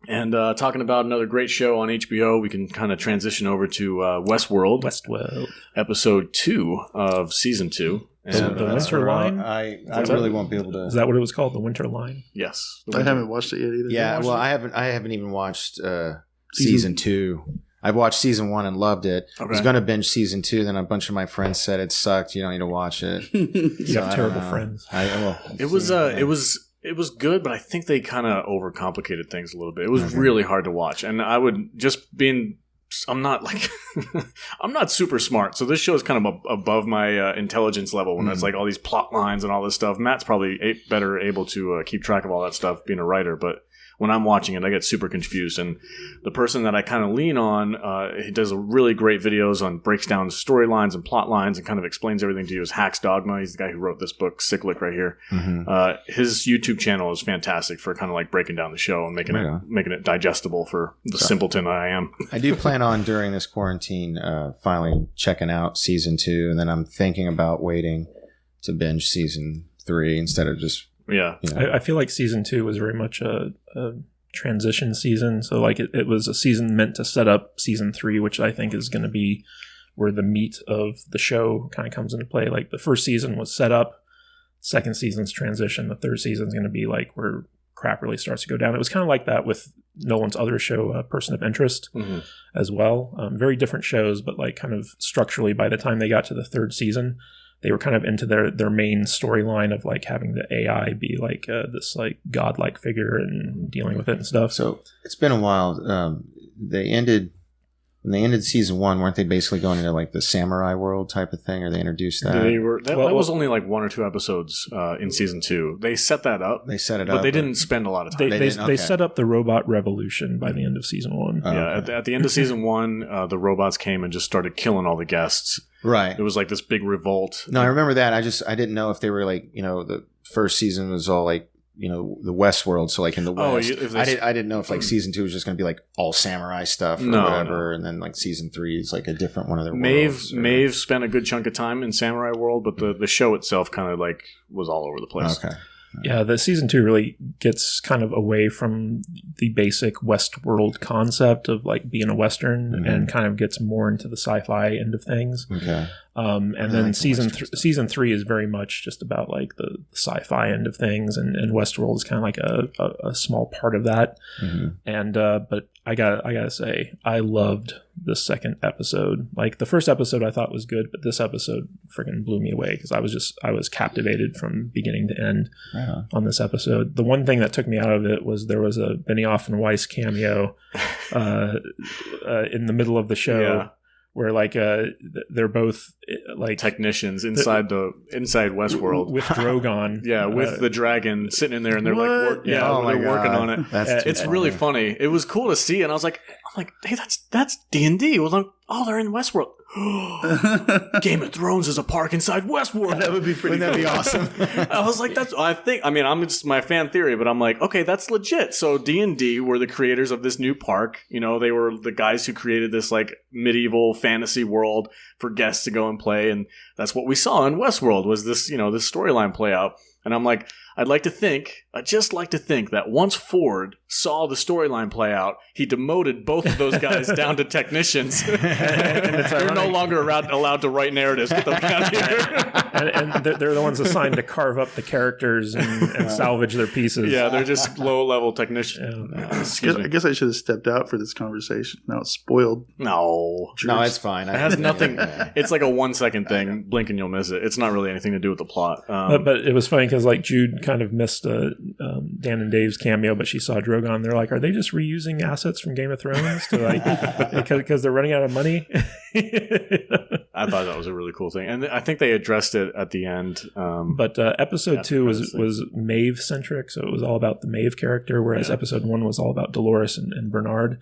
And talking about another great show on HBO, we can kind of transition over to Westworld. Episode 2 of Season 2. And, the Winter Line? I really won't be able to... Is that what it was called? The Winter Line? Yes. I haven't watched it yet either. Yeah, well, I haven't even watched Season 2. I've watched Season 1 and loved it. Okay. I was going to binge Season 2, then a bunch of my friends said it sucked. You don't need to watch it. You have terrible friends. It was good, but I think they kind of overcomplicated things a little bit. It was really hard to watch, and I would just being. I'm not like I'm not super smart, so this show is kind of above my intelligence level when it's like all these plot lines and all this stuff. Matt's probably better able to keep track of all that stuff being a writer, but when I'm watching it, I get super confused. And the person that I kind of lean on, he does really great videos on breaks down storylines and plot lines and kind of explains everything to you. Is Hacks Dogma. He's the guy who wrote this book, Cyclic, right here. Mm-hmm. His YouTube channel is fantastic for kind of like breaking down the show and making it digestible for the simpleton I am. I do plan on during this quarantine finally checking out Season 2, and then I'm thinking about waiting to binge Season 3 instead of just... Yeah. You know. I feel like Season 2 was very much a transition season. So like it was a season meant to set up Season 3, which I think is going to be where the meat of the show kind of comes into play. Like the first season was set up, second season's transition, the third season's going to be like where crap really starts to go down. It was kind of like that with Nolan's other show, Person of Interest, as well. Very different shows, but like kind of structurally by the time they got to the third season, they were kind of into their main storyline of like having the AI be like this like godlike figure and dealing with it and stuff. So it's been a while. When they ended Season 1, weren't they basically going into like the samurai world type of thing, or they introduced that? That was only like 1 or 2 episodes in Season 2. They set that up. But they didn't spend a lot of time. They set up the robot revolution by the end of Season 1. Oh, yeah, okay. At the end of Season 1, the robots came and just started killing all the guests. Right. It was like this big revolt. No, I remember that. I didn't know if they were like, the first season was all like, the Westworld. So like in the West, I didn't know if like Season 2 was just going to be like all samurai stuff or whatever. And then like Season 3 is like a different one of their worlds. Maeve spent a good chunk of time in samurai world, but the show itself kind of like was all over the place. Okay. Yeah, the Season 2 really gets kind of away from the basic Westworld concept of like being a Western and kind of gets more into the sci-fi end of things. Okay. And then Season 3 is very much just about like the sci-fi end of things, and Westworld is kind of like a small part of that. And but I gotta say, I loved the second episode. Like the first episode I thought was good, but this episode freaking blew me away because I was captivated from beginning to end on this episode. The one thing that took me out of it was there was a Benioff and Weiss cameo in the middle of the show. Yeah. Where like they're both like technicians inside Westworld with Drogon, with the dragon sitting in there, and they're like, they're working on it. It's really funny. It was cool to see, and I'm like, hey, that's D&D. Well, they're in Westworld. Game of Thrones is a park inside Westworld. That would be pretty. Wouldn't that be awesome? I was like, I'm just my fan theory, but I'm like, okay, that's legit. So D&D were the creators of this new park. They were the guys who created this like medieval fantasy world for guests to go and play, and that's what we saw in Westworld was this, this storyline play out. And I'm like, I'd just like to think that once Ford saw the storyline play out, he demoted both of those guys down to technicians. And they're no longer allowed to write narratives. Get them out here. and they're the ones assigned to carve up the characters and salvage their pieces. Yeah, they're just low-level technicians. I guess I should have stepped out for this conversation. Now it's spoiled. No, it's fine. It has nothing. It's like a 1-second thing. Blink and you'll miss it. It's not really anything to do with the plot. But it was funny because like Jude kind of missed Dan and Dave's cameo, but she saw Drogon. They're like, are they just reusing assets from Game of Thrones to like because they're running out of money? I thought that was a really cool thing, and I think they addressed it at the end. But episode 2 was Maeve centric, so it was all about the Maeve character, whereas episode 1 was all about Dolores and Bernard.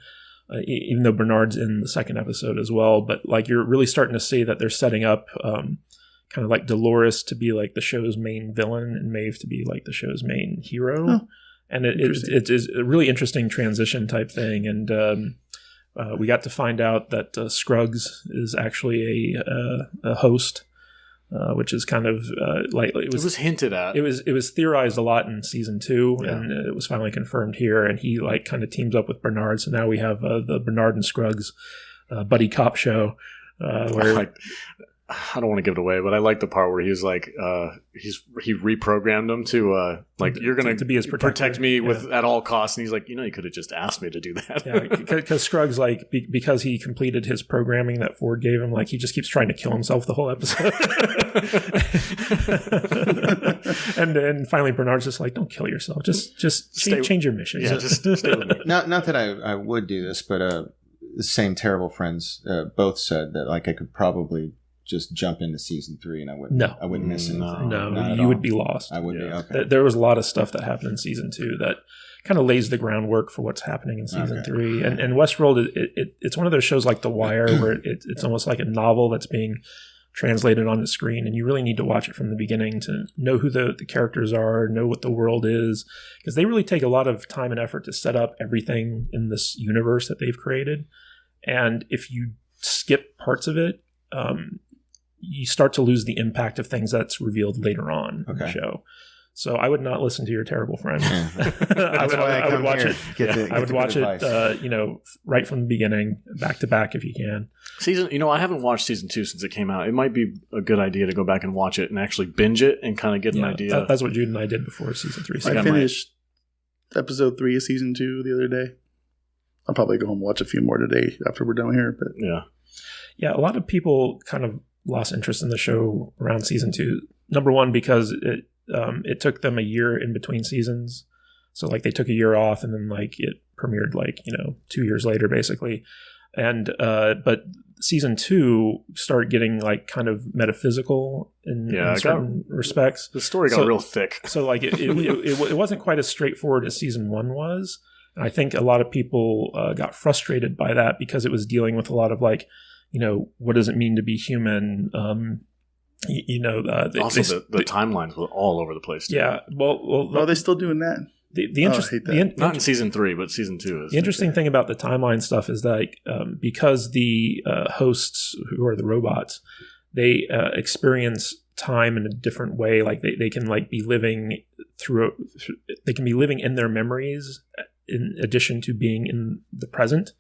Even though Bernard's in the second episode as well, but like you're really starting to see that they're setting up kind of like Dolores to be like the show's main villain and Maeve to be like the show's main hero. Oh, and it is a really interesting transition type thing. And we got to find out that Scruggs is actually a host which is kind of it was hinted at. It was theorized a lot in season 2, and it was finally confirmed here. And he like kind of teams up with Bernard, so now we have the Bernard and Scruggs buddy cop show. Where I don't want to give it away, but I like the part where he was like, he reprogrammed him to you're going to be his protect me with at all costs, and he's like, you could have just asked me to do that. Because Scruggs, like, because he completed his programming that Ford gave him, like, he just keeps trying to kill himself the whole episode. and then finally Bernard's just like, don't kill yourself, just change your mission. Yeah, just stay with me. Not that I would do this, but the same terrible friends both said that like I could probably just jump into season 3 and I wouldn't miss anything. No, you would be lost. I would be. Okay. There was a lot of stuff that happened in season 2 that kind of lays the groundwork for what's happening in season 3. And Westworld, it's one of those shows like The Wire where it's almost like a novel that's being translated onto screen, and you really need to watch it from the beginning to know who the characters are, know what the world is, because they really take a lot of time and effort to set up everything in this universe that they've created. And if you skip parts of it, you start to lose the impact of things that's revealed later on in the show. So I would not listen to your terrible friend. I would watch it. I would watch it, right from the beginning, back to back if you can. I haven't watched season 2 since it came out. It might be a good idea to go back and watch it and actually binge it and kind of get an idea. That's what Jude and I did before season 3. I finished episode 3 of season 2 the other day. I'll probably go home and watch a few more today after we're done here. But yeah, a lot of people kind of lost interest in the show around season 2. Number one, because it took them a year in between seasons. So like they took a year off and then like it premiered 2 years later basically. And but season 2 started getting like kind of metaphysical in certain respects. The story got real thick. So like it wasn't quite as straightforward as season 1 was. And I think a lot of people got frustrated by that because it was dealing with a lot of what does it mean to be human? The timelines were all over the place. Too. Yeah. Well, are they still doing that? Not in season 3, but season 2 is. The interesting thing about the timeline stuff is that because the hosts, who are the robots, they experience time in a different way. Like they can be living they can be living in their memories in addition to being in the present.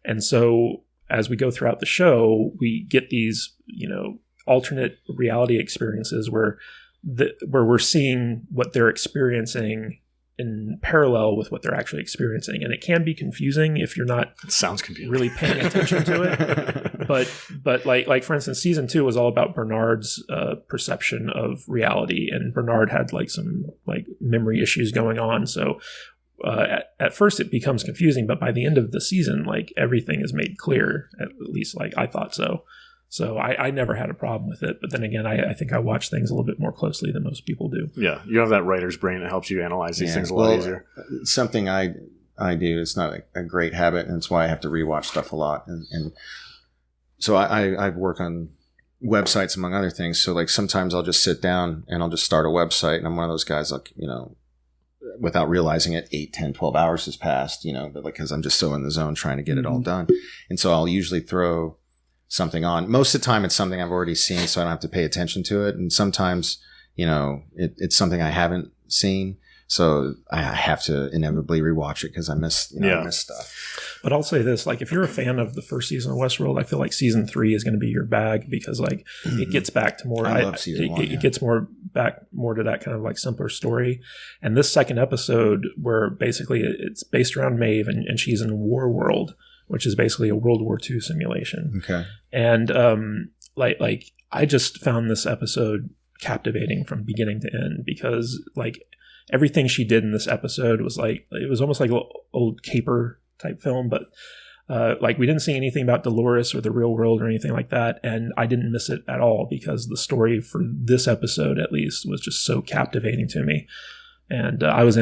And so as we go throughout the show, we get these, alternate reality experiences where we're seeing what they're experiencing in parallel with what they're actually experiencing. And it can be confusing if you're not really paying attention to it. But like for instance, season 2 was all about Bernard's perception of reality, and Bernard had some memory issues going on. So at first it becomes confusing, but by the end of the season, everything is made clear, at least I thought so. So I never had a problem with it. But then again, I think I watch things a little bit more closely than most people do. Yeah, you have that writer's brain that helps you analyze these things a lot easier. Something I do, it's not a great habit, and it's why I have to rewatch stuff a lot. And so I work on websites, among other things. So sometimes I'll just sit down and I'll just start a website, and I'm one of those guys without realizing it, 8, 10, 12 hours has passed, but because I'm just so in the zone trying to get it all done. And so I'll usually throw something on. Most of the time it's something I've already seen, so I don't have to pay attention to it. And sometimes, it's something I haven't seen. So I have to inevitably rewatch it because I miss stuff. But I'll say this, if you're a fan of the first season of Westworld, I feel like season 3 is going to be your bag because it gets back to more. I love season 1. It gets more to that kind of simpler story. And this second episode, where basically it's based around Maeve and she's in War World, which is basically a World War II simulation. Okay. And I just found this episode captivating from beginning to end because everything she did in this episode was it was almost like an old caper type film, but we didn't see anything about Dolores or the real world or anything like that, and I didn't miss it at all because the story for this episode at least was just so captivating to me. And I was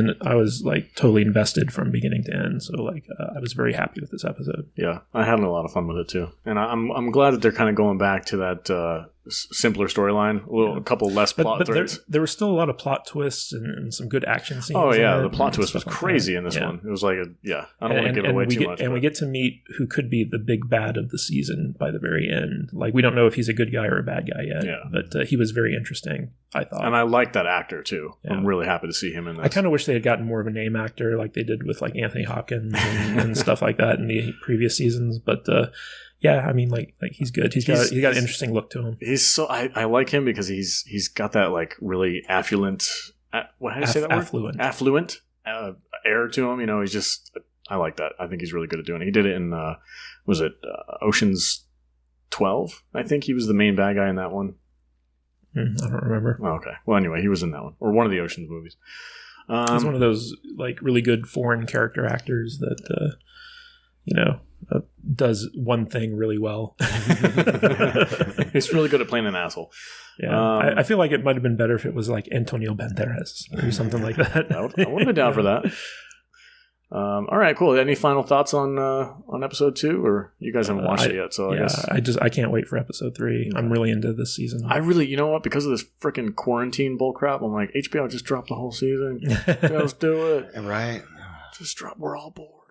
totally invested from beginning to end. So I was very happy with this episode. Yeah, I had a lot of fun with it too, and I'm glad that they're kind of going back to that simpler storyline, a couple less plot threads. There were still a lot of plot twists and some good action scenes. Oh yeah, the plot twist was crazy in this one. It was like I don't want to give away too much. And we get to meet who could be the big bad of the season by the very end. Like, we don't know if he's a good guy or a bad guy yet. Yeah. But he was very interesting, I thought. And I like that actor too. Yeah. I'm really happy to see him in this. I kind of wish they had gotten more of a name actor like they did with like Anthony Hopkins and stuff like that in the previous seasons. But yeah, I mean, like he's good. He's got an interesting look to him. He's so I like him because he's got that like really affluent. How do you say that word? Affluent air to him. You know, he's just. I like that. I think he's really good at doing it. He did it in was it Ocean's 12? I think he was the main bad guy in that one. I don't remember. Oh, okay. Well, anyway, he was in that one or one of the Ocean's movies. He's one of those like really good foreign character actors that does one thing really well. He's really good at playing an asshole. Yeah, I feel like it might have been better if it was like Antonio Banderas or something like that. I would have been down for that. All right, cool. Any final thoughts on episode 2, or you guys haven't watched it yet? So I guess I can't wait for episode 3. Okay. I'm really into this season. You know what? Because of this freaking quarantine bullcrap, I'm like, HBO just dropped the whole season. Let's do it. Right. Just drop. We're all bored.